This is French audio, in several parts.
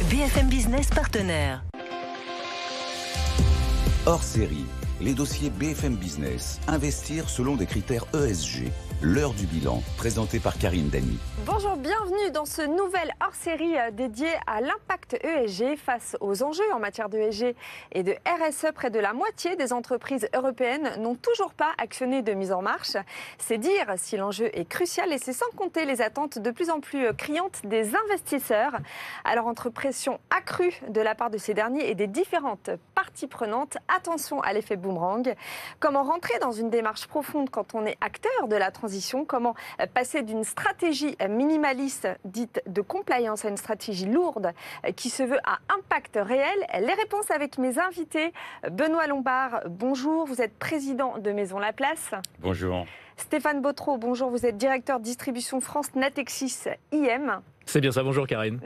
BFM Business partenaire. Hors série, les dossiers BFM Business. Investir selon des critères ESG. L'heure du bilan, présenté par Karine Dany. Bonjour, bienvenue dans ce nouvel hors-série dédié à l'impact ESG face aux enjeux en matière d'ESG et de RSE. Près de la moitié des entreprises européennes n'ont toujours pas actionné de mise en marche. C'est dire si l'enjeu est crucial et c'est sans compter les attentes de plus en plus criantes des investisseurs. Alors entre pression accrue de la part de ces derniers et des différentes parties prenantes, attention à l'effet boomerang. Comment rentrer dans une démarche profonde quand on est acteur de la transition? Comment passer d'une stratégie minimaliste dite de compliance à une stratégie lourde qui se veut à impact réel? Les réponses avec mes invités. Benoît Lombard, bonjour, vous êtes président de Maison Laplace. Bonjour. Stéphane Bautreau, bonjour, vous êtes directeur distribution France Natixis IM. C'est bien ça, bonjour Karine.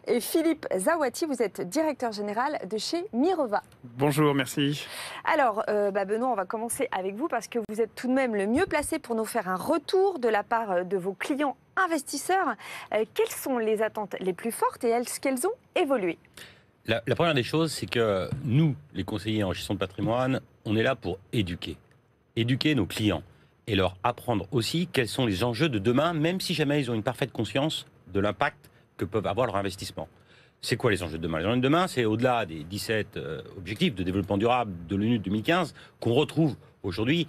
Et Philippe Zawati, vous êtes directeur général de chez Mirova. Bonjour, merci. Alors, Benoît, on va commencer avec vous parce que vous êtes tout de même le mieux placé pour nous faire un retour de la part de vos clients investisseurs. Quelles sont les attentes les plus fortes et est-ce qu'elles ont évolué? La première des choses, c'est que nous, les conseillers en gestion de patrimoine, on est là pour éduquer nos clients et leur apprendre aussi quels sont les enjeux de demain, même si jamais ils ont une parfaite conscience de l'impact que peuvent avoir leurs investissements. C'est quoi les enjeux de demain? Les enjeux de demain, c'est au-delà des 17 objectifs de développement durable de l'ONU 2015 qu'on retrouve aujourd'hui,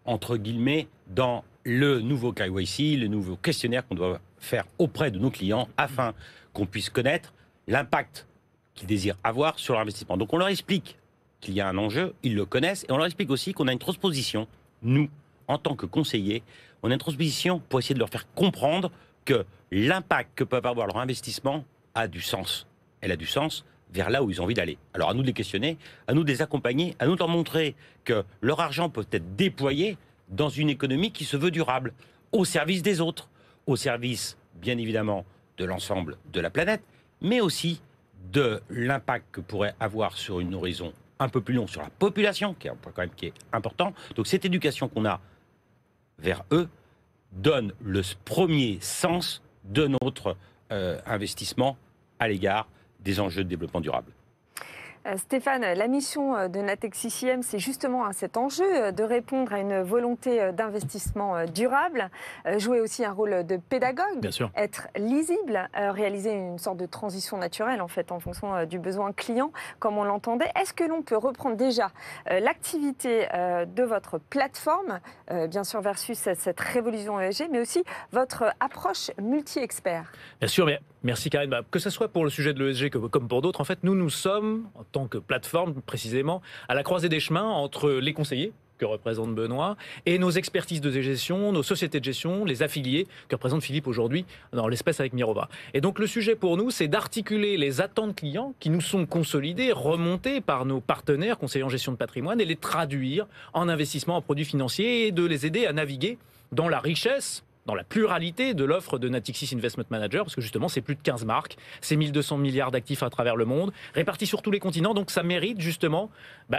entre guillemets, dans le nouveau KYC, le nouveau questionnaire qu'on doit faire auprès de nos clients afin qu'on puisse connaître l'impact qu'ils désirent avoir sur leur investissement. Donc on leur explique qu'il y a un enjeu, ils le connaissent, et on leur explique aussi qu'on a une transposition, nous, en tant que conseillers, on a une transposition pour essayer de leur faire comprendre que l'impact que peuvent avoir leurs investissements a du sens. Elle a du sens vers là où ils ont envie d'aller. Alors à nous de les questionner, à nous de les accompagner, à nous de leur montrer que leur argent peut être déployé dans une économie qui se veut durable, au service des autres, au service, bien évidemment, de l'ensemble de la planète, mais aussi de l'impact que pourrait avoir sur une horizon un peu plus long sur la population, qui est un point quand même qui est important. Donc cette éducation qu'on a vers eux donne le premier sens de notre investissement à l'égard des enjeux de développement durable. Stéphane, la mission de Natixis IM, c'est justement cet enjeu de répondre à une volonté d'investissement durable, jouer aussi un rôle de pédagogue, Bien sûr. Être lisible, réaliser une sorte de transition naturelle en fait en fonction du besoin client, comme on l'entendait. Est-ce que l'on peut reprendre déjà l'activité de votre plateforme, bien sûr versus cette révolution ESG, mais aussi votre approche multi-expert? Bien sûr, mais merci Karine. Que ce soit pour le sujet de l'ESG comme pour d'autres, en fait, nous sommes, en tant que plateforme précisément, à la croisée des chemins entre les conseillers, que représente Benoît, et nos expertises de gestion, nos sociétés de gestion, les affiliés que représente Philippe aujourd'hui dans l'espèce avec Mirova. Et donc le sujet pour nous, c'est d'articuler les attentes clients qui nous sont consolidées, remontées par nos partenaires conseillers en gestion de patrimoine et les traduire en investissement en produits financiers et de les aider à naviguer dans la richesse, dans la pluralité de l'offre de Natixis Investment Manager, parce que justement, c'est plus de 15 marques, c'est 1200 milliards d'actifs à travers le monde, répartis sur tous les continents, donc ça mérite justement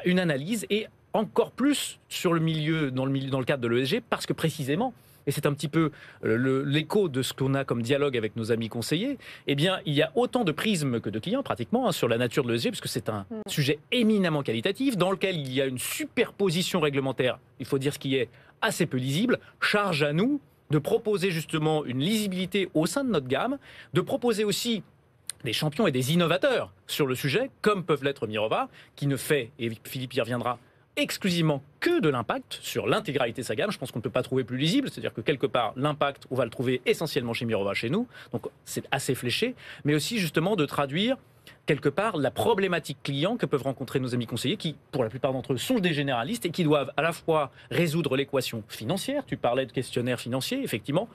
une analyse, et encore plus sur le milieu, dans le cadre de l'ESG, parce que précisément, et c'est un petit peu l'écho de ce qu'on a comme dialogue avec nos amis conseillers, eh bien, il y a autant de prismes que de clients, pratiquement, sur la nature de l'ESG, puisque c'est un sujet éminemment qualitatif, dans lequel il y a une superposition réglementaire, il faut dire ce qui est assez peu lisible, charge à nous de proposer justement une lisibilité au sein de notre gamme, de proposer aussi des champions et des innovateurs sur le sujet, comme peuvent l'être Mirova, qui ne fait, et Philippe y reviendra, exclusivement que de l'impact sur l'intégralité de sa gamme. Je pense qu'on ne peut pas trouver plus lisible, c'est-à-dire que quelque part, l'impact, on va le trouver essentiellement chez Mirova, chez nous, donc c'est assez fléché, mais aussi justement de traduire quelque part la problématique client que peuvent rencontrer nos amis conseillers qui, pour la plupart d'entre eux, sont des généralistes et qui doivent à la fois résoudre l'équation financière, tu parlais de questionnaire financier, effectivement,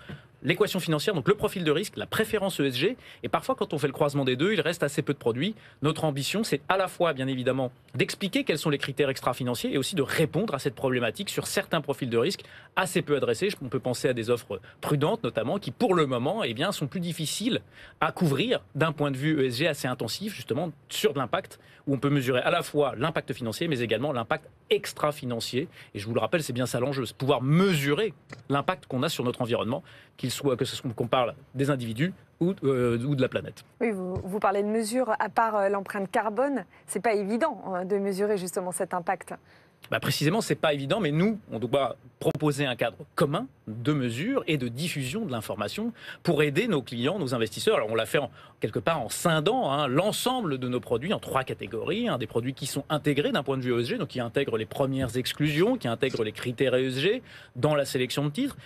l'équation financière, donc le profil de risque, la préférence ESG, et parfois quand on fait le croisement des deux, il reste assez peu de produits. Notre ambition, c'est à la fois, bien évidemment, d'expliquer quels sont les critères extra-financiers et aussi de répondre à cette problématique sur certains profils de risque assez peu adressés. On peut penser à des offres prudentes, notamment, qui pour le moment, eh bien, sont plus difficiles à couvrir d'un point de vue ESG assez intensif, justement, sur de l'impact, où on peut mesurer à la fois l'impact financier, mais également l'impact extra-financier. Et je vous le rappelle, c'est bien ça l'enjeu, c'est pouvoir mesurer l'impact qu'on a sur notre environnement, qu'on parle des individus ou de la planète. Oui, vous parlez de mesures, à part l'empreinte carbone, c'est pas évident de mesurer justement cet impact. Précisément, c'est pas évident, mais nous, on doit proposer un cadre commun de mesures et de diffusion de l'information pour aider nos clients, nos investisseurs. Alors on l'a fait quelque part en scindant l'ensemble de nos produits en 3 catégories. Des produits qui sont intégrés d'un point de vue ESG, donc qui intègrent les premières exclusions, qui intègrent les critères ESG dans la sélection de titres.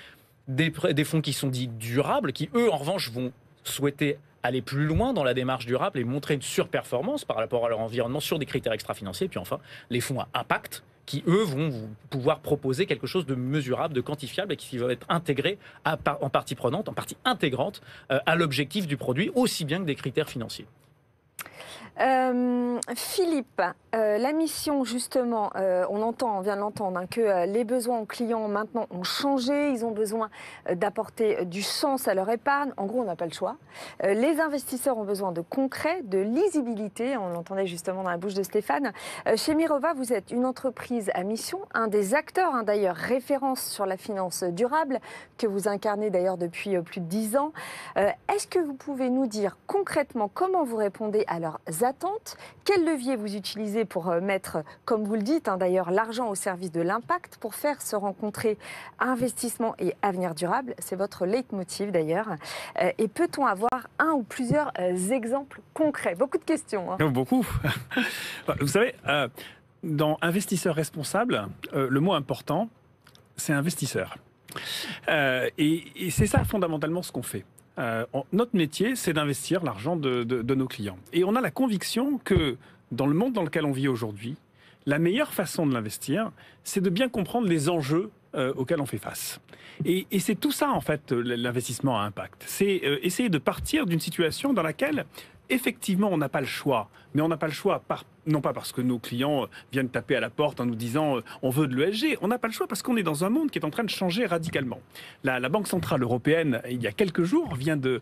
Des fonds qui sont dits durables, qui eux, en revanche, vont souhaiter aller plus loin dans la démarche durable et montrer une surperformance par rapport à leur environnement sur des critères extra-financiers. Et puis enfin, les fonds à impact, qui, eux, vont pouvoir proposer quelque chose de mesurable, de quantifiable et qui va être intégré en partie prenante, en partie intégrante à l'objectif du produit, aussi bien que des critères financiers. Philippe, la mission justement, on vient de l'entendre, que les besoins aux clients maintenant ont changé, ils ont besoin d'apporter du sens à leur épargne, en gros on n'a pas le choix. Les investisseurs ont besoin de concret, de lisibilité, on l'entendait justement dans la bouche de Stéphane. Chez Mirova, vous êtes une entreprise à mission, un des acteurs d'ailleurs référence sur la finance durable, que vous incarnez d'ailleurs depuis plus de 10 ans. Est-ce que vous pouvez nous dire concrètement comment vous répondez à leurs attentes? Quel levier vous utilisez pour mettre, comme vous le dites d'ailleurs, l'argent au service de l'impact pour faire se rencontrer investissement et avenir durable? C'est votre leitmotiv d'ailleurs. Et peut-on avoir un ou plusieurs exemples concrets? Beaucoup de questions. Beaucoup. Vous savez, dans investisseur responsable, le mot important, c'est investisseur. Et c'est ça fondamentalement ce qu'on fait. Notre métier, c'est d'investir l'argent de nos clients. Et on a la conviction que dans le monde dans lequel on vit aujourd'hui, la meilleure façon de l'investir, c'est de bien comprendre les enjeux auxquels on fait face. Et c'est tout ça, en fait, l'investissement à impact. C'est essayer de partir d'une situation dans laquelle, effectivement, on n'a pas le choix. Mais on n'a pas le choix, non pas parce que nos clients viennent taper à la porte en nous disant on veut de l'ESG. On n'a pas le choix parce qu'on est dans un monde qui est en train de changer radicalement. La Banque Centrale Européenne, il y a quelques jours, vient de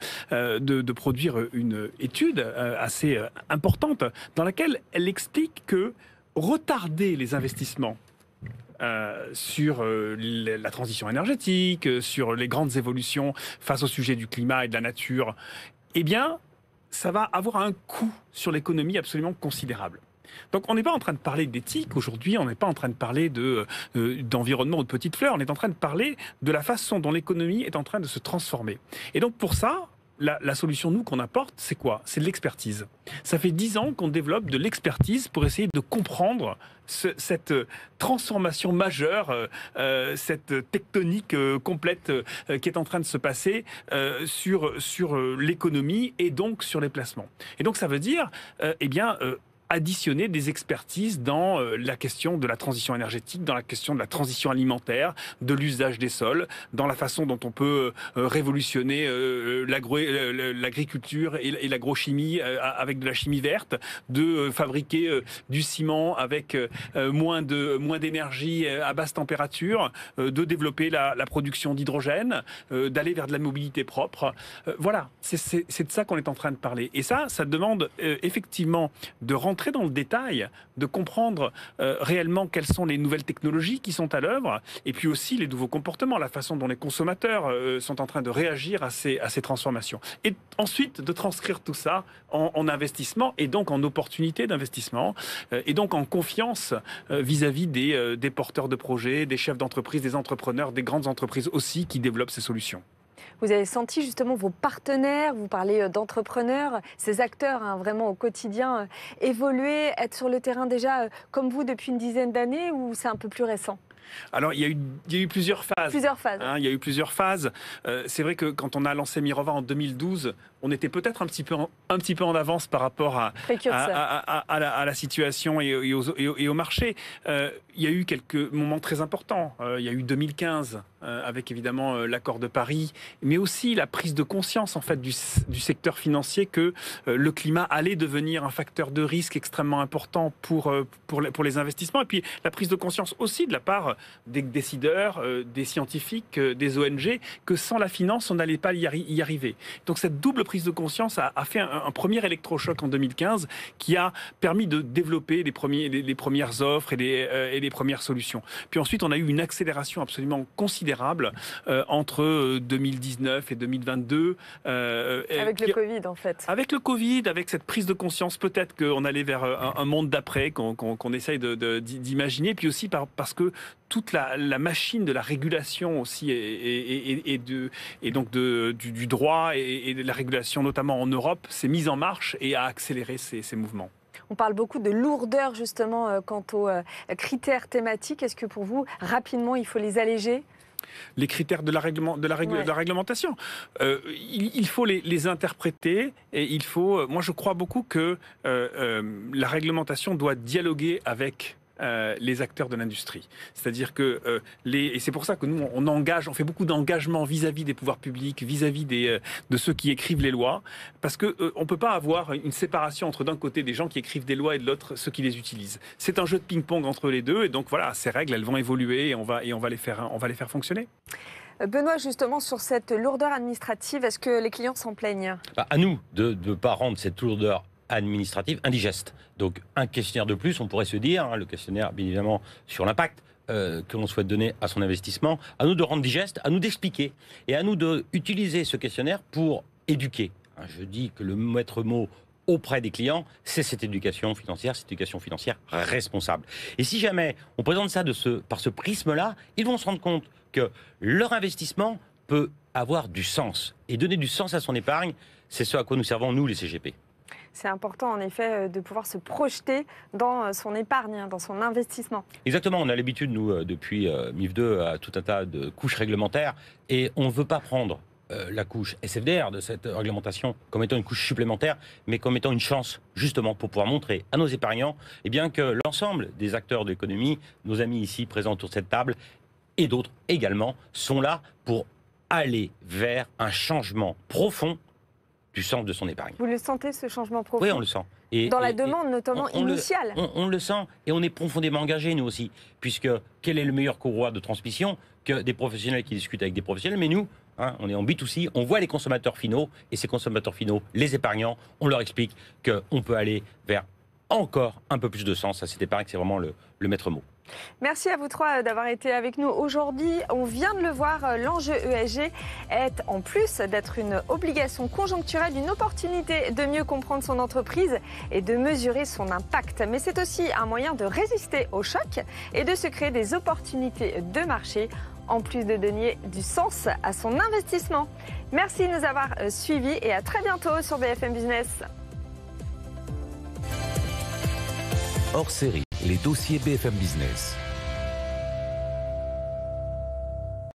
produire une étude assez importante dans laquelle elle explique que retarder les investissements sur la transition énergétique, sur les grandes évolutions face au sujet du climat et de la nature, eh bien, ça va avoir un coût sur l'économie absolument considérable. Donc on n'est pas en train de parler d'éthique aujourd'hui, on n'est pas en train de parler d'environnement ou de petites fleurs, on est en train de parler de la façon dont l'économie est en train de se transformer. Et donc pour ça, la solution, nous, qu'on apporte, c'est quoi? C'est de l'expertise. Ça fait 10 ans qu'on développe de l'expertise pour essayer de comprendre cette transformation majeure, cette tectonique complète qui est en train de se passer sur l'économie et donc sur les placements. Et donc ça veut dire, additionner des expertises dans la question de la transition énergétique, dans la question de la transition alimentaire, de l'usage des sols, dans la façon dont on peut révolutionner l'agriculture et l'agrochimie avec de la chimie verte, de fabriquer du ciment avec moins d'énergie à basse température, de développer la production d'hydrogène, d'aller vers de la mobilité propre. Voilà, c'est de ça qu'on est en train de parler. Et ça demande effectivement de rentrer dans le détail, de comprendre réellement quelles sont les nouvelles technologies qui sont à l'œuvre, et puis aussi les nouveaux comportements, la façon dont les consommateurs sont en train de réagir à ces transformations. Et ensuite, de transcrire tout ça en investissement, et donc en opportunité d'investissement, et donc en confiance vis-à-vis des porteurs de projets, des chefs d'entreprise, des entrepreneurs, des grandes entreprises aussi qui développent ces solutions. Vous avez senti justement vos partenaires, vous parlez d'entrepreneurs, ces acteurs vraiment au quotidien évoluer, être sur le terrain déjà comme vous depuis une dizaine d'années ou c'est un peu plus récent? Alors, il y a eu plusieurs phases. Il y a eu plusieurs phases. C'est vrai que quand on a lancé Mirova en 2012, on était peut-être un petit peu en avance par rapport à la situation et au marché. Il y a eu quelques moments très importants. Il y a eu 2015, avec évidemment l'accord de Paris, mais aussi la prise de conscience en fait du secteur financier que le climat allait devenir un facteur de risque extrêmement important pour les investissements. Et puis la prise de conscience aussi de la part par des décideurs, des scientifiques, des ONG, que sans la finance, on n'allait pas y arriver. Donc cette double prise de conscience a fait un premier électrochoc en 2015 qui a permis de développer les premières offres et les premières solutions. Puis ensuite, on a eu une accélération absolument considérable entre 2019 et 2022. Avec le Covid, en fait. Avec le Covid, avec cette prise de conscience, peut-être qu'on allait vers un monde d'après, qu'on essaye d'imaginer, puis aussi parce que toute la machine de la régulation aussi et donc du droit et de la régulation, notamment en Europe, s'est mise en marche et a accéléré ces mouvements. On parle beaucoup de lourdeur, justement, quant aux critères thématiques. Est-ce que pour vous, rapidement, il faut les alléger ? Les critères de la réglementation. Il faut les interpréter et il faut... Moi, je crois beaucoup que la réglementation doit dialoguer avec les acteurs de l'industrie. C'est-à-dire que et c'est pour ça que nous on fait beaucoup d'engagement vis-à-vis des pouvoirs publics, vis-à-vis de ceux qui écrivent les lois, parce que on peut pas avoir une séparation entre d'un côté des gens qui écrivent des lois et de l'autre ceux qui les utilisent. C'est un jeu de ping-pong entre les deux et donc voilà, ces règles elles vont évoluer et on va les faire fonctionner. Benoît, justement, sur cette lourdeur administrative, est-ce que les clients s'en plaignent ? À nous de ne pas rendre cette lourdeur administrative indigeste. Donc un questionnaire de plus, on pourrait se dire, le questionnaire bien évidemment sur l'impact que l'on souhaite donner à son investissement, à nous de rendre digeste, à nous d'expliquer et à nous d'utiliser ce questionnaire pour éduquer. Je dis que le maître mot auprès des clients, c'est cette éducation financière responsable. Et si jamais on présente ça par ce prisme-là, ils vont se rendre compte que leur investissement peut avoir du sens. Et donner du sens à son épargne, c'est ce à quoi nous servons, nous, les CGP. C'est important, en effet, de pouvoir se projeter dans son épargne, dans son investissement. Exactement. On a l'habitude, nous, depuis MIF2, à tout un tas de couches réglementaires. Et on ne veut pas prendre la couche SFDR de cette réglementation comme étant une couche supplémentaire, mais comme étant une chance, justement, pour pouvoir montrer à nos épargnants que l'ensemble des acteurs de l'économie, nos amis ici présents autour de cette table, et d'autres également, sont là pour aller vers un changement profond du sens de son épargne. Vous le sentez, ce changement profond ? Oui, on le sent. Dans la demande, notamment initiale. On le sent, et on est profondément engagés, nous aussi, puisque quel est le meilleur courroie de transmission que des professionnels qui discutent avec des professionnels, mais nous, on est en B2C, on voit les consommateurs finaux, et ces consommateurs finaux, les épargnants, on leur explique qu'on peut aller vers encore un peu plus de sens à cette épargne, c'est vraiment le maître mot. Merci à vous trois d'avoir été avec nous aujourd'hui. On vient de le voir, l'enjeu ESG est, en plus d'être une obligation conjoncturelle, une opportunité de mieux comprendre son entreprise et de mesurer son impact. Mais c'est aussi un moyen de résister au choc et de se créer des opportunités de marché, en plus de donner du sens à son investissement. Merci de nous avoir suivis et à très bientôt sur BFM Business. Hors série, les dossiers BFM Business.